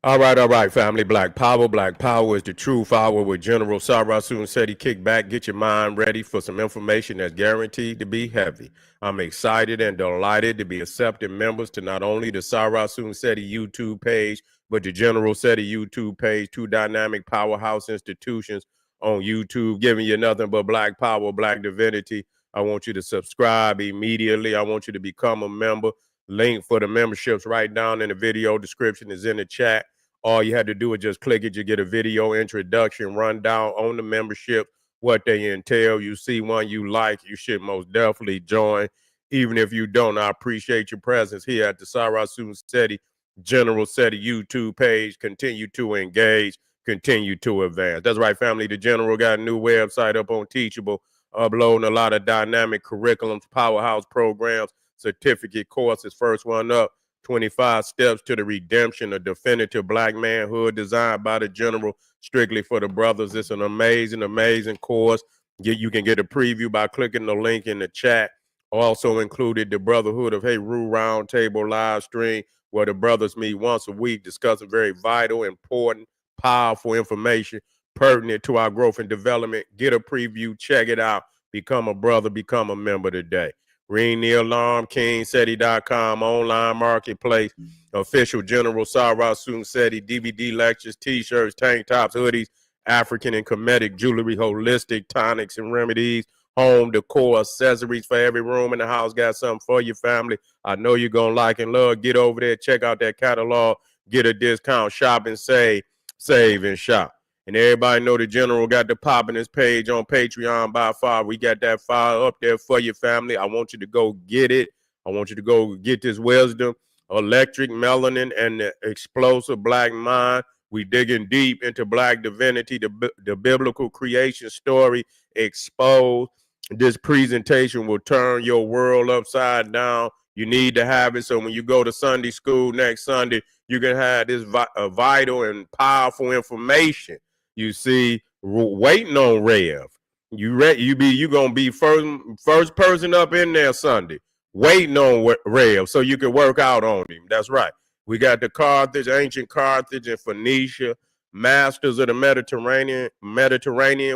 All right, family. Black Power. Black Power is the truth hour with General Sarasun said he kick back, get your mind ready for some information that's guaranteed to be heavy. I'm excited and delighted to be accepting members to not only the Sarasun Seti YouTube page, but the General Seti YouTube page, two dynamic powerhouse institutions on YouTube, giving you nothing but black power, black divinity. I want you to subscribe immediately. I want you to become a member. Link for the memberships right down in the video description is in the chat. All you had to do is just click it. You get a video introduction, rundown on the membership, what they entail. You see one you like, you should most definitely join. Even if you don't, I appreciate your presence here at the Sarasun Seti General Seti YouTube page. Continue to engage, continue to advance. That's right, family. The General got a new website up on Teachable, uploading a lot of dynamic curriculums, powerhouse programs, certificate courses. First one up, 25 Steps to the Redemption, a definitive black manhood designed by the General strictly for the brothers. It's an amazing, amazing course. You can get a preview by clicking the link in the chat. Also included the Brotherhood of Heru Roundtable live stream, where the brothers meet once a week discussing very vital, important, powerful information pertinent to our growth and development. Get a preview, check it out. Become a brother, become a member today. Ring the alarm, KingSeti.com, online marketplace, official General Sarasun Seti, DVD lectures, t-shirts, tank tops, hoodies, African and Kemetic jewelry, holistic tonics and remedies, home decor, accessories for every room in the house. Got something for your family. I know you're going to like and love. Get over there, check out that catalog, get a discount, shop and save and shop. And everybody know the General got the popping his page on Patreon by far. We got that file up there for your family. I want you to go get it. I want you to go get this wisdom, electric melanin, and the explosive black mind. We digging deep into black divinity, the biblical creation story exposed. This presentation will turn your world upside down. You need to have it so when you go to Sunday school next Sunday, you can have this vital and powerful information. You see, waiting on Rev. You gonna be first person up in there Sunday, waiting on Rev, so you can work out on him. That's right. We got the Carthage, ancient Carthage and Phoenicia, masters of the Mediterranean.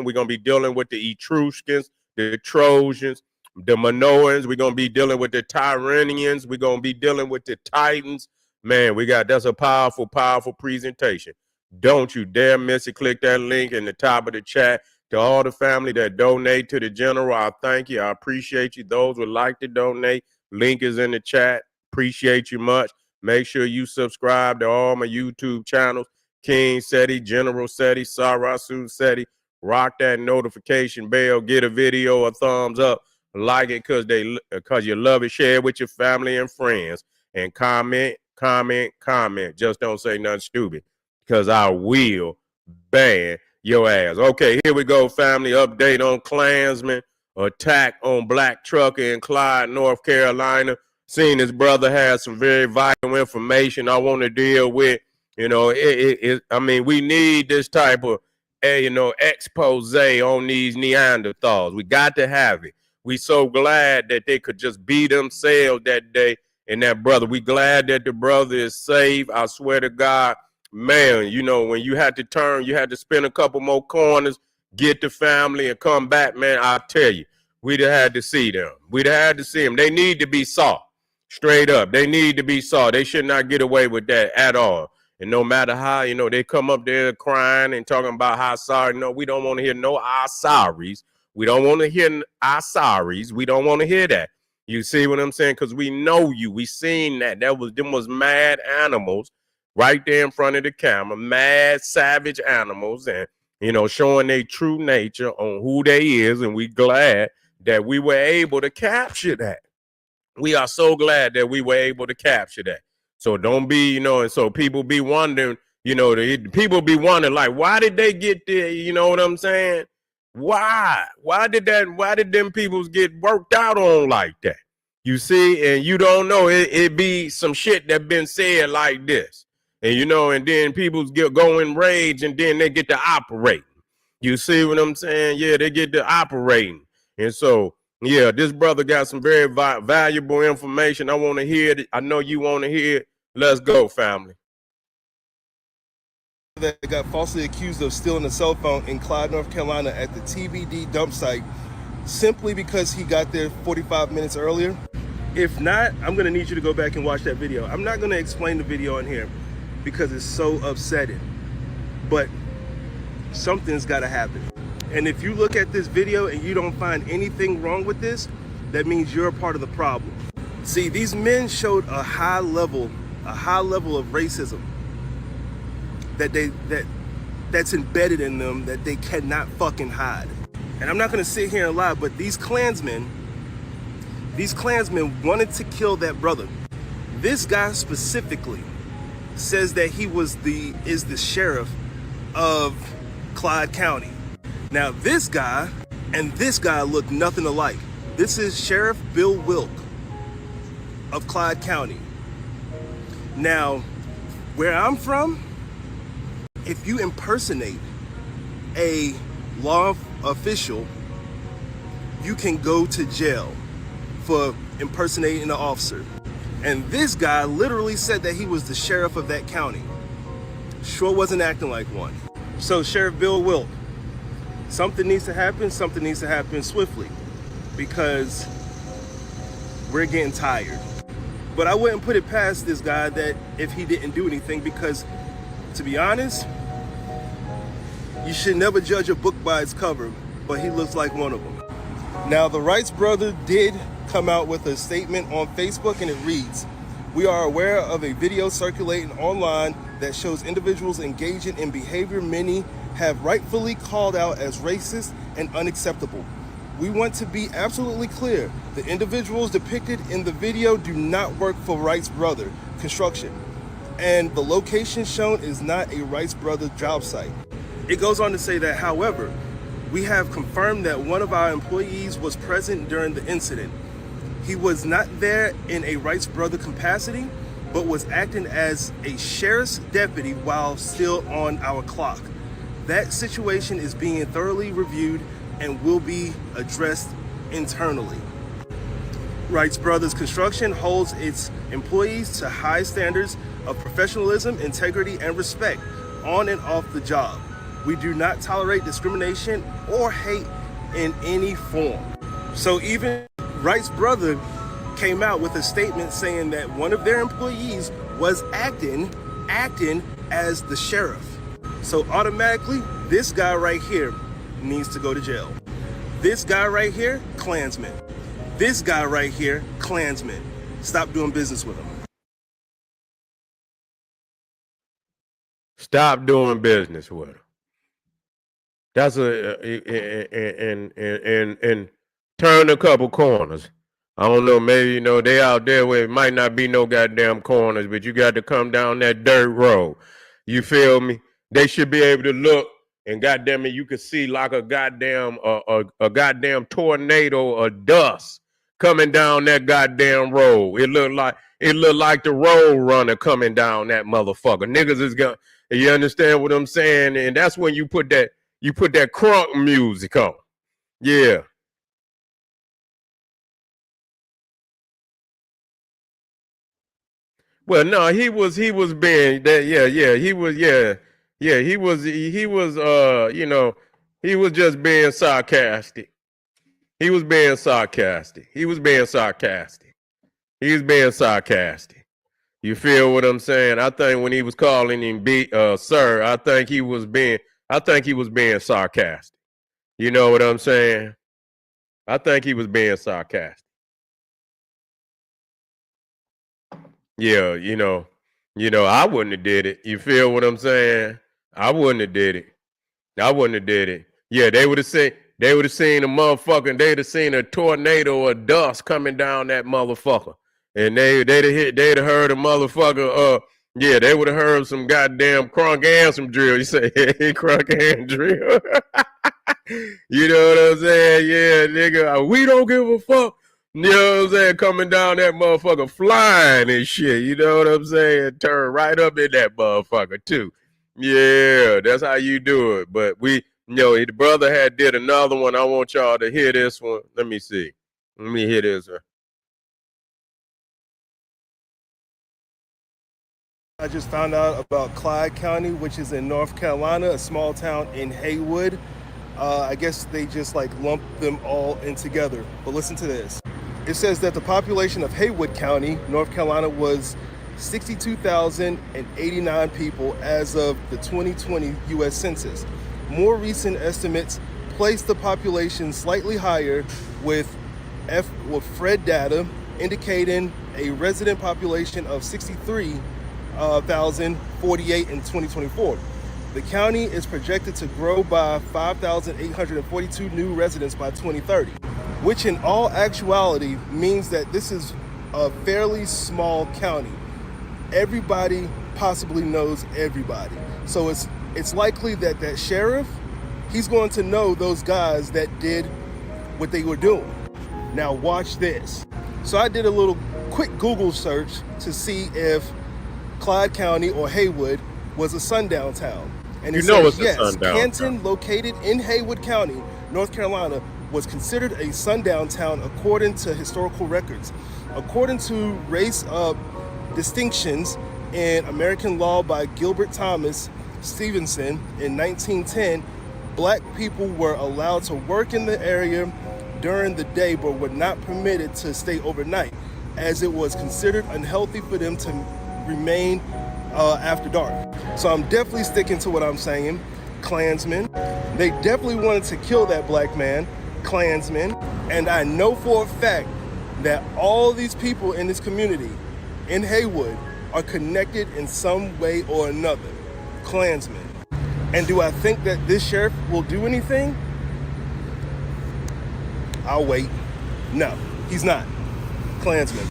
We're gonna be dealing with the Etruscans, the Trojans, the Minoans. We're gonna be dealing with the Tyrrhenians. We're gonna be dealing with the Titans. Man, that's a powerful, powerful presentation. Don't you dare miss it. Click that link in the top of the chat. To all the family that donate to the General, I thank you. I appreciate you. Those would like to donate, link is in the chat. Appreciate you much. Make sure you subscribe to all my YouTube channels. King Seti, General Seti, Sarasun Seti. Rock that notification bell. Get a video a thumbs up. Like it because you love it. Share it with your family and friends. And comment. Just don't say nothing stupid, because I will ban your ass. Okay, here we go, family. Update on Klansmen. Attack on black trucker in Clyde, North Carolina. Seen his brother has some very vital information I want to deal with. You know, I mean, we need this type of, expose on these Neanderthals. We got to have it. We so glad that they could just be themselves that day. And that brother, we glad that the brother is safe. I swear to God, man, when you had to turn, you had to spend a couple more corners, get the family and come back, man, I tell you, we'd have had to see them. We'd have had to see them. They need to be saw. Straight up. They need to be saw. They should not get away with that at all. And no matter how, they come up there crying and talking about how sorry. No, we don't want to hear no our sorries. We don't want to hear our sorries. We don't want to hear that. You see what I'm saying? Because we know you. We seen that. Them was mad animals right there in front of the camera. Mad, savage animals. And, showing their true nature on who they is. And we glad that we were able to capture that. We are so glad that we were able to capture that. So don't be, and so people be wondering, people be wondering, like, why did they get there? You know what I'm saying? Why did them peoples get worked out on like that? You see, and you don't know, it be some shit that been said like this. And, and then people go in rage and then they get to operating. You see what I'm saying? Yeah, they get to operating. And so, yeah, this brother got some very valuable information. I want to hear it. I know you want to hear it. Let's go, family. that got falsely accused of stealing a cell phone in Clyde, North Carolina at the TBD dump site simply because he got there 45 minutes earlier? If not, I'm gonna need you to go back and watch that video. I'm not gonna explain the video on here because it's so upsetting, but something's gotta happen. And if you look at this video and you don't find anything wrong with this, that means you're a part of the problem. See, these men showed a high level of racism that's embedded in them that they cannot fucking hide. And I'm not gonna sit here and lie, but these Klansmen wanted to kill that brother. This guy specifically says that he is the sheriff of Clyde County. Now this guy and this guy look nothing alike. This is Sheriff Bill Wilk of Clyde County. Now, where I'm from, if you impersonate a law official, you can go to jail for impersonating an officer. And this guy literally said that he was the sheriff of that county. Sure wasn't acting like one. So Sheriff Bill Wilk, something needs to happen swiftly, because we're getting tired. But I wouldn't put it past this guy that if he didn't do anything, because to be honest, you should never judge a book by its cover, but he looks like one of them. Now, the Wrights brother did come out with a statement on Facebook, and it reads, "We are aware of a video circulating online that shows individuals engaging in behavior many have rightfully called out as racist and unacceptable. We want to be absolutely clear. The individuals depicted in the video do not work for Wrights brother Construction, and the location shown is not a Wrights brother job site." It goes on to say that, however, we have confirmed that one of our employees was present during the incident. He was not there in a Wrights brother capacity, but was acting as a sheriff's deputy while still on our clock. That situation is being thoroughly reviewed and will be addressed internally. Wrights Brothers Construction holds its employees to high standards of professionalism, integrity, and respect on and off the job. We do not tolerate discrimination or hate in any form. So even Wright's brother came out with a statement saying that one of their employees was acting as the sheriff. So automatically, this guy right here needs to go to jail. This guy right here, Klansman. This guy right here, Klansman. Stop doing business with him. Stop doing business with him. That's and turn a couple corners. I don't know, maybe, they out there where it might not be no goddamn corners, but you got to come down that dirt road. You feel me? They should be able to look, and goddamn it, you could see like a goddamn goddamn tornado of dust coming down that goddamn road. It looked like the road runner coming down that motherfucker. Niggas is gonna, you understand what I'm saying? And that's when you put that crunk music on. Yeah. Well, no, he was being that, he was he was just being sarcastic. He was being sarcastic. You feel what I'm saying? I think when he was calling him sir, I think he was being sarcastic. You know what I'm saying? I think he was being sarcastic. Yeah, I wouldn't have did it. You feel what I'm saying? I wouldn't have did it. Yeah, they would have seen a motherfucker, they'd have seen a tornado of dust coming down that motherfucker. And they'd have heard a motherfucker, they would have heard some goddamn crunk and some drill. You say, hey, crunk and drill. You know what I'm saying? Yeah, nigga, we don't give a fuck. You know what I'm saying? Coming down that motherfucker flying and shit. You know what I'm saying? Turn right up in that motherfucker too. Yeah, that's how you do it. But the brother had did another one. I want y'all to hear this one. Let me see. Let me hear this one. I just found out about Clyde County, which is in North Carolina, a small town in Haywood. I guess they just like lump them all in together. But listen to this. It says that the population of Haywood County, North Carolina, was 62,089 people as of the 2020 U.S. Census. More recent estimates place the population slightly higher with Fred data indicating a resident population of 63,048 in 2024. The county is projected to grow by 5,842 new residents by 2030, which in all actuality means that this is a fairly small county. Everybody possibly knows everybody. So it's likely that that sheriff, he's going to know those guys that did what they were doing. Now watch this. So I did a little quick Google search to see if Clyde County or Haywood was a sundown town. And it says, yes, Canton, located in Haywood County, North Carolina, was considered a sundown town according to historical records. According to race distinctions in American law by Gilbert Thomas Stevenson in 1910, black people were allowed to work in the area during the day but were not permitted to stay overnight, as it was considered unhealthy for them to remain after dark. So I'm definitely sticking to what I'm saying. Klansmen, they definitely wanted to kill that black man. Klansmen, and I know for a fact that all these people in this community in Haywood are connected in some way or another. Klansmen. And do I think that this sheriff will do anything? I'll wait. No, he's not. Klansmen.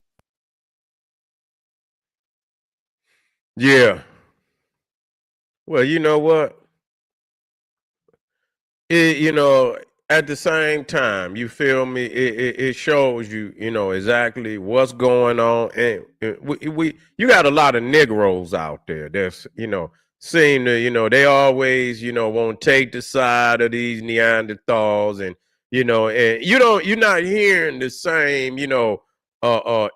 Yeah. Well, you know what? At the same time, you feel me? It shows you, exactly what's going on, and you got a lot of Negroes out there that's, seem to, they always, won't take the side of these Neanderthals, and and you're not hearing the same,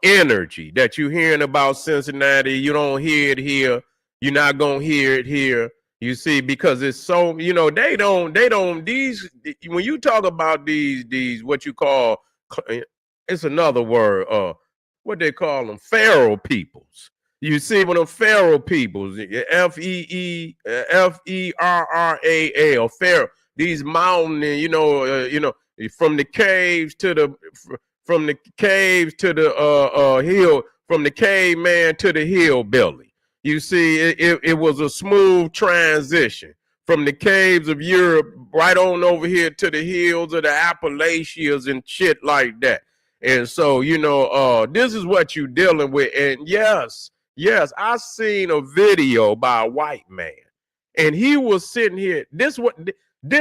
energy that you're hearing about Cincinnati. You don't hear it here. You're not gonna hear it here. You see, because it's so, they don't, these, when you talk about these, what you call, it's another word, what they call them, feral peoples. You see, when them feral peoples, Ferral, feral, these mountain, from the caves to the, hill, from the caveman to the hillbilly. You see, it was a smooth transition from the caves of Europe right on over here to the hills of the Appalachians and shit like that. And so, this is what you're dealing with. And yes, I seen a video by a white man, and he was sitting here. This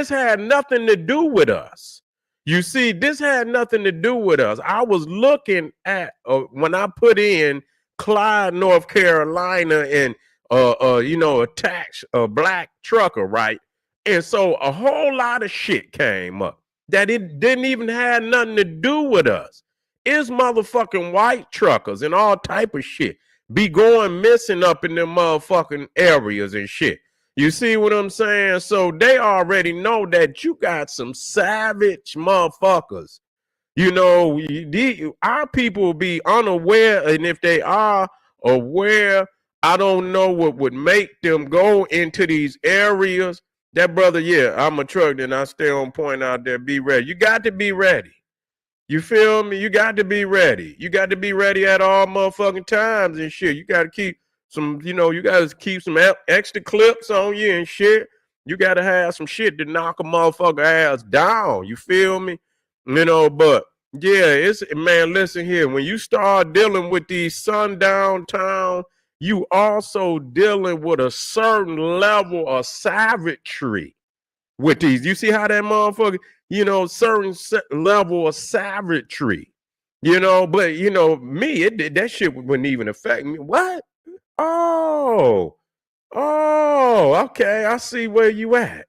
had nothing to do with us. You see, this had nothing to do with us. I was looking at when I put in Clyde, North Carolina, and attached a black trucker, right? And so a whole lot of shit came up that it didn't even have nothing to do with us. It's motherfucking white truckers and all type of shit be going missing up in them motherfucking areas and shit. You see what I'm saying? So they already know that you got some savage motherfuckers. Our people will be unaware, and if they are aware, I don't know what would make them go into these areas. That brother, yeah, I'm a truck, and I stay on point out there. Be ready. You got to be ready. You feel me? You got to be ready. You got to be ready at all motherfucking times and shit. You got to keep some, you got to keep some extra clips on you and shit. You got to have some shit to knock a motherfucker ass down. You feel me? But yeah, man, listen here. When you start dealing with these sundown town, you also dealing with a certain level of savagery with these. You see how that motherfucker, certain level of savagery, but me, that shit wouldn't even affect me. What? Oh, okay. I see where you at.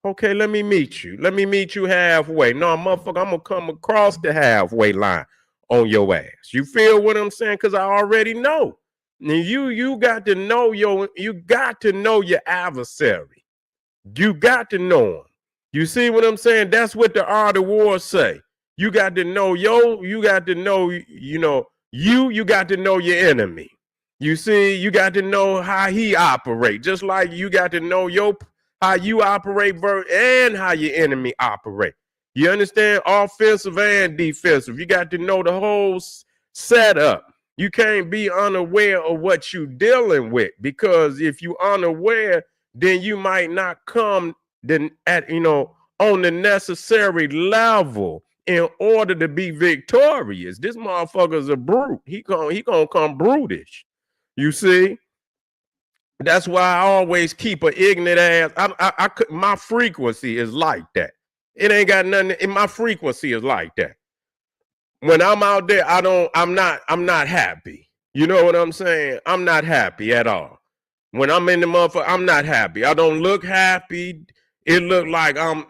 Okay, let me meet you. Let me meet you halfway. No, motherfucker, I'm going to come across the halfway line on your ass. You feel what I'm saying? Because I already know. And you got to know your adversary. You got to know him. You see what I'm saying? That's what the art of war say. You got to know you got to know, you got to know your enemy. You see, you got to know how he operate. Just like you got to know how you operate and how your enemy operate. You understand? Offensive and defensive. You got to know the whole setup. You can't be unaware of what you're dealing with, because if you're unaware, then you might not come on the necessary level in order to be victorious. This motherfucker's a brute. He gonna come brutish. You see? That's why I always keep an ignorant ass. My frequency is like that. It ain't got nothing. My frequency is like that. When I'm out there, I'm not happy. You know what I'm saying? I'm not happy at all. When I'm in the motherfucker, I'm not happy. I don't look happy. It look like I'm,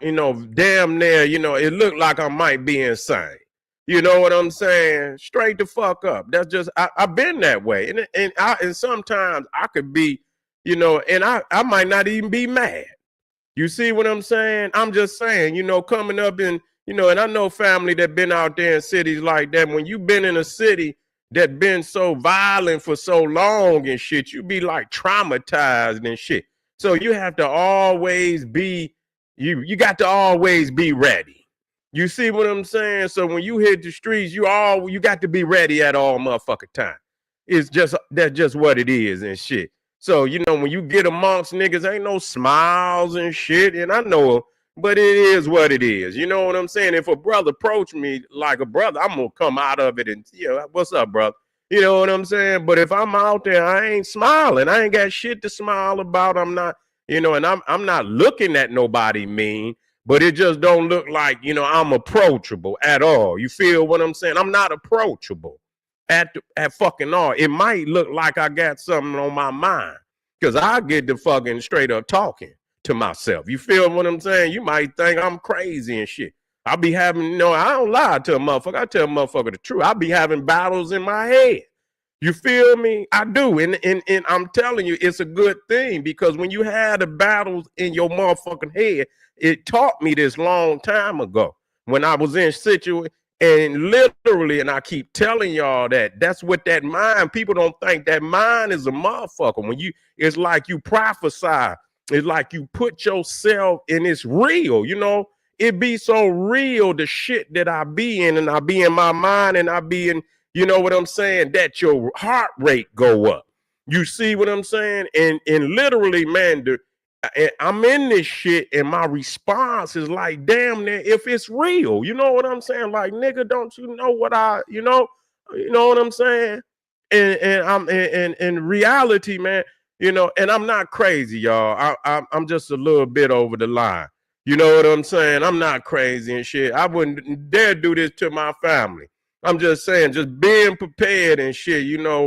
damn near, it look like I might be insane. You know what I'm saying? Straight the fuck up. That's just, I've been that way. And sometimes I could be, and I might not even be mad. You see what I'm saying? I'm just saying, coming up in, and I know family that been out there in cities like that. When you been in a city that been so violent for so long and shit, you be like traumatized and shit. So you have to always be, you got to always be ready. You see what I'm saying? So when you hit the streets, you got to be ready at all motherfucking time. That's just what it is and shit. So, when you get amongst niggas, ain't no smiles and shit. And I know, but it is what it is. You know what I'm saying? If a brother approach me like a brother, I'm going to come out of it and, what's up, brother? You know what I'm saying? But if I'm out there, I ain't smiling. I ain't got shit to smile about. I'm not, and I'm not looking at nobody mean, but it just don't look like, I'm approachable at all. You feel what I'm saying? I'm not approachable at fucking all. It might look like I got something on my mind, because I get to fucking straight up talking to myself. You feel what I'm saying? You might think I'm crazy and shit. I be having, I don't lie to a motherfucker. I tell a motherfucker the truth. I be having battles in my head. You feel me? I do. And I'm telling you, it's a good thing, because when you had the battles in your motherfucking head, it taught me this long time ago when I was in situation. And literally, and I keep telling y'all that's what that mind, people don't think that mind is a motherfucker. When it's like you prophesy. It's like you put yourself in, it's real, it be so real, the shit that I be in, and I be in my mind, and I be in, you know what I'm saying, that your heart rate go up. You see what I'm saying? And literally, man, I'm in this shit, and my response is like, damn, man, if it's real, you know what I'm saying? Like, nigga, don't you know what you know what I'm saying? And I'm in reality, man, and I'm not crazy, y'all. I'm just a little bit over the line. You know what I'm saying? I'm not crazy and shit. I wouldn't dare do this to my family. I'm just saying, just being prepared and shit,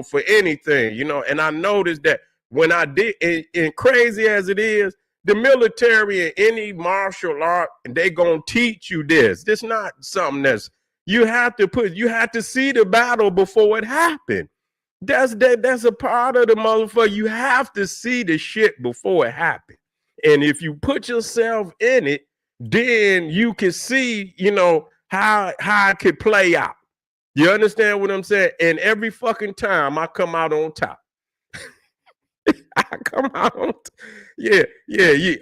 for anything, and I noticed that when I did, and crazy as it is, the military and any martial art, they gonna teach you this. This not something you have to see the battle before it happened. That's a part of the motherfucker. You have to see the shit before it happened. And if you put yourself in it, then you can see, how it could play out. You understand what I'm saying? And every fucking time I come out on top. I come out on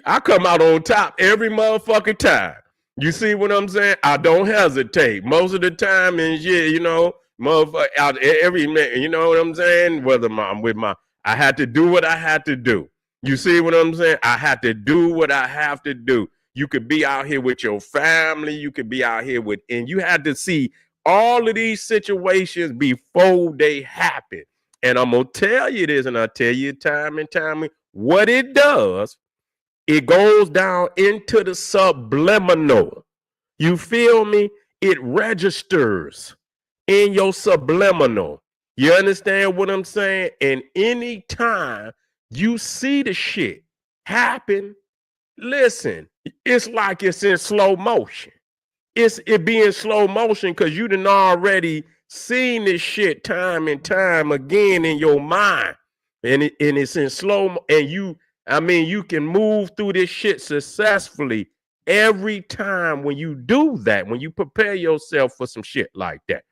I come out on top every motherfucking time. You see what I'm saying? I don't hesitate. Most of the time, and motherfucker, every man, you know what I'm saying? Whether I'm with I had to do what I had to do. You see what I'm saying? I had to do what I have to do. You could be out here with your family. You could be out here and you had to see all of these situations before they happen. And I'm going to tell you this, and I'll tell you time and time what it does. It goes down into the subliminal. You feel me? It registers in your subliminal. You understand what I'm saying? And anytime you see the shit happen, listen, it's like it's in slow motion. It be in slow motion because you done already seen this shit time and time again in your mind, and it's in slow mo, and you can move through this shit successfully every time when you do that, when you prepare yourself for some shit like that.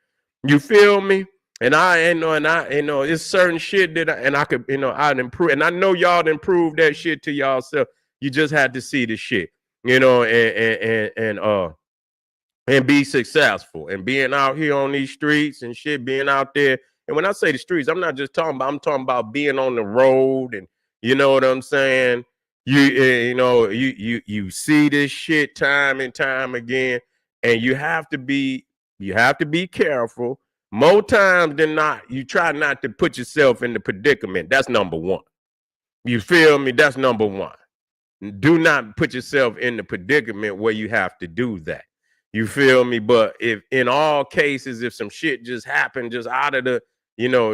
You feel me? And it's certain shit that I could, I'd improve, and I know y'all improve that shit to y'allself. You just had to see the shit, and be successful, and being out here on these streets and shit, being out there. And when I say the streets, I'm talking about being on the road, and you know what I'm saying? You see this shit time and time again, and you have to be careful. More times than not, you try not to put yourself in the predicament. That's number one. You feel me? That's number one. Do not put yourself in the predicament where you have to do that. You feel me? But if in all cases, if some shit just happened just out of the,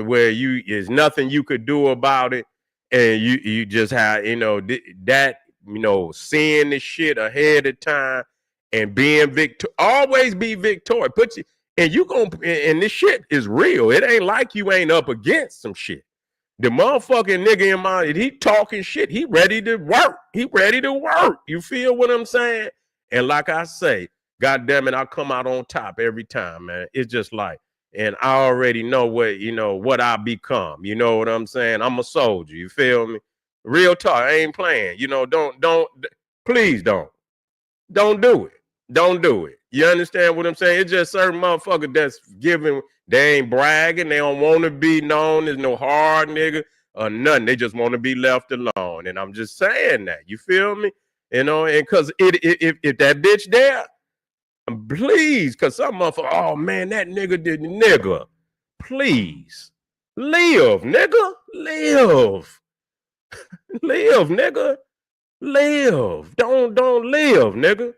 where there's nothing you could do about it, and you just have, seeing the shit ahead of time and being always be victorious. And this shit is real. It ain't like you ain't up against some shit. The motherfucking nigga in my, he talking shit. He ready to work. He ready to work. You feel what I'm saying? And like I say, God damn it, I come out on top every time, man. It's just like, and I already know what I become. You know what I'm saying? I'm a soldier. You feel me? Real talk. I ain't playing. Please don't do it. Don't do it. You understand what I'm saying? It's just certain motherfuckers that's giving, they ain't bragging. They don't want to be known as no hard nigga or nothing. They just want to be left alone. And I'm just saying that. You feel me? And because if that bitch there, please, because some motherfucker, oh man, that nigga did nigga. Please. Live, nigga. Live. Live, nigga. Live. Don't live, nigga.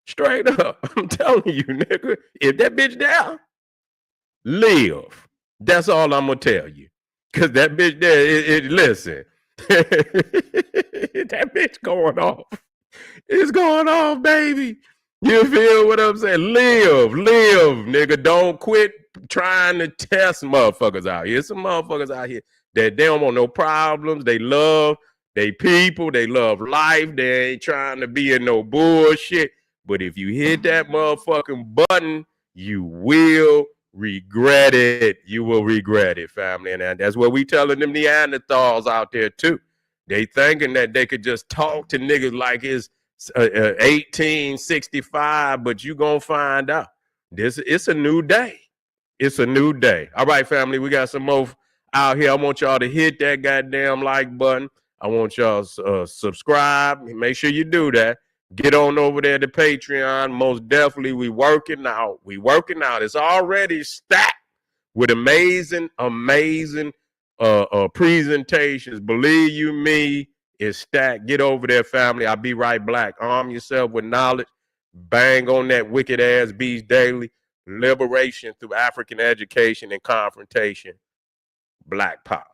Straight up. I'm telling you, nigga. If that bitch there, live. That's all I'm gonna tell you. Cause that bitch there, listen. That bitch going off. It's going off, baby. You feel what I'm saying? Live, nigga. Don't quit trying to test motherfuckers out here. Some motherfuckers out here that they don't want no problems. They love they people. They love life. They ain't trying to be in no bullshit. But if you hit that motherfucking button, you will regret it. You will regret it, family. And that's what we telling them Neanderthals out there too. They thinking that they could just talk to niggas like it's 1865, but you gonna find out it's a new day. It's a new day. All right, family, we got some more out here. I want y'all to hit that goddamn like button. I want y'all subscribe. Make sure you do that. Get on over there to Patreon. Most definitely, we working out. It's already stacked with amazing presentations. Believe you me, it's stacked. Get over there, family. I'll be right back. Arm yourself with knowledge. Bang on that wicked ass beast daily. Liberation through African education and confrontation. Black power.